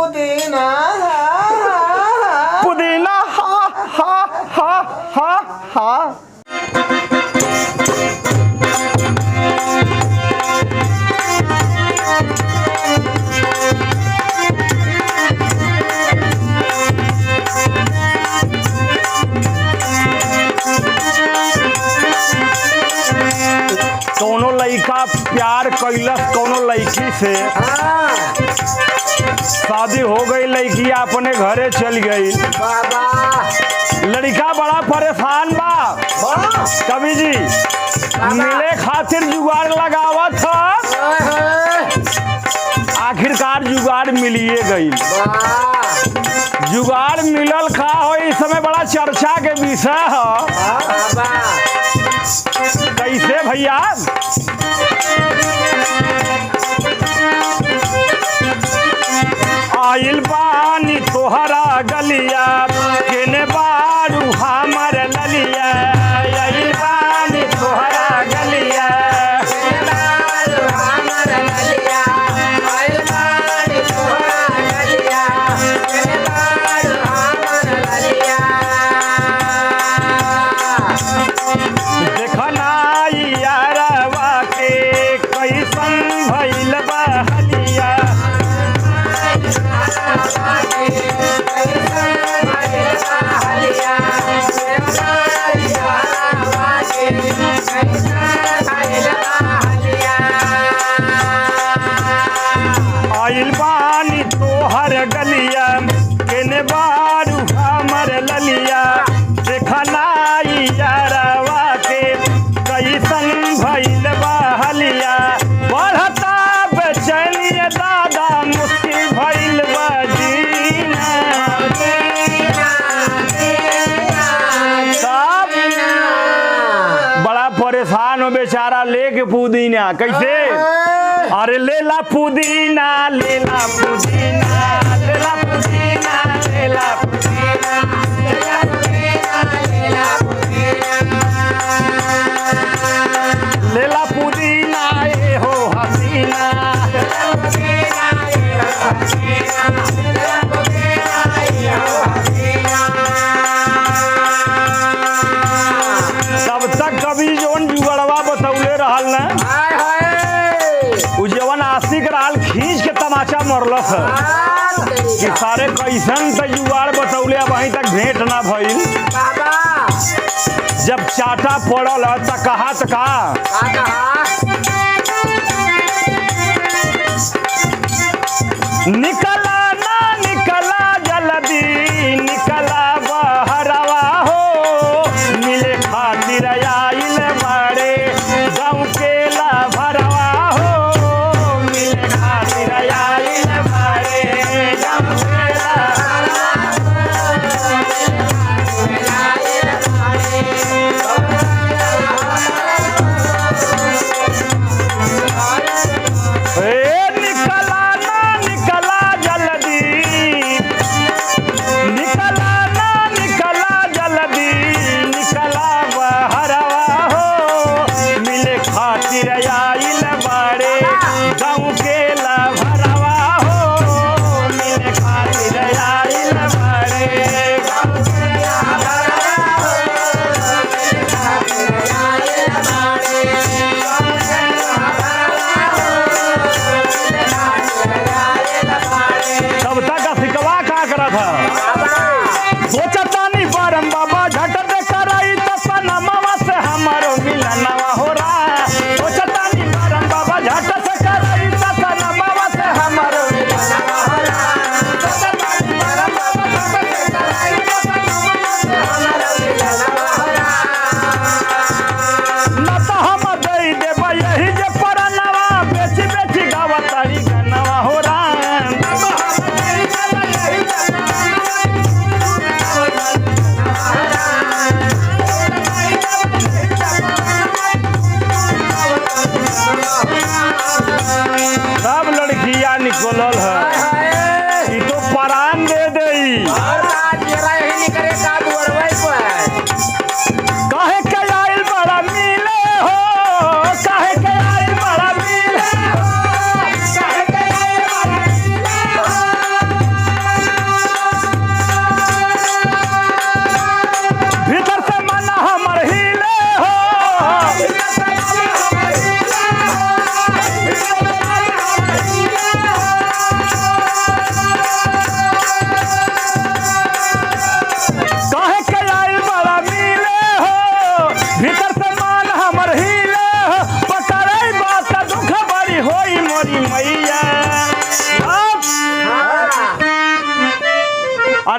पुदीना पुदीना हा हा हा हा हा। कौनो लड़का प्यार कैलस कौनो लड़की से, शादी हो गई, लड़की अपने घरे चल गई। लड़का बड़ा परेशान बा, कवि जी मिले खातिर जुगाड़ लगावत था, आखिरकार जुगाड़ मिलिए गई। जुगाड़ मिलल का हो, इस समय बड़ा चर्चा के विषय है। कैसे भैया? आइल बानी तोहरा गलिया, केने बारू हमर ललिया। आइल बानी तोहरा गलिया, केने बारू हमर ललिया। आइल बानी तोहरा गलिया, केने बारू हमर ललिया। देखना यारवा के कैसन भइल बा हलिया। आइल बानी तोहर गलिया, केने बारू हमर ललिया। देखना यारवा के कैसन भइल बा हलिया। बढ़ता बेचैनिया दादा, मुश्किल भइल बा जीना। बड़ा परेशान हो बेचारा लेके पुदीना। कैसे? अरे लेला पुदीना, लेला पुदीना, लेला पुदीना, लेला पुदीना, लेला पुदीना, लेला पुदीना, लेला पुदीना ए हो हसीना। लेला पुदीना ए हो हसीना, लेला पुदीना ए हो हसीना। तब तक कभी जोन जुगड़वा बतौले रहल ना, जवन आशिक रहल खींच के तमाचा मरलस कि सारे कैसन त जुगाड़ बतौले, अब वहीं तक भेंट ना भइल। जब चाटा पड़ल त कहा निकला ना निकला जल्दी, निकला बहरवा हो। मिले खातिर आइल बड़े गाँव के लाभरवा हो। मिले खातिर आइल बड़े गाँव के निकला ना निकला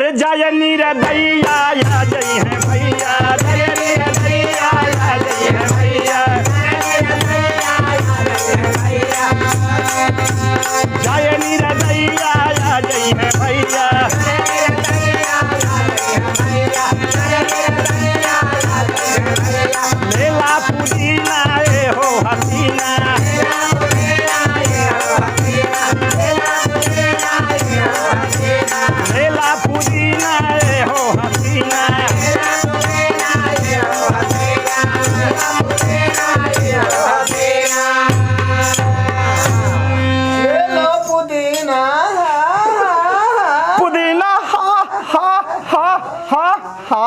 अरे जय निर्दयिया आ जई है भैया, जय निर्दयिया आ जई है भैया, जय निर्दयिया आ जई है भैया। लेला पुदीना ए हो हसीना, लेला पुदीना ए हो हसीना, ले लो पुदीना पुदीना हा हा हा हा हा।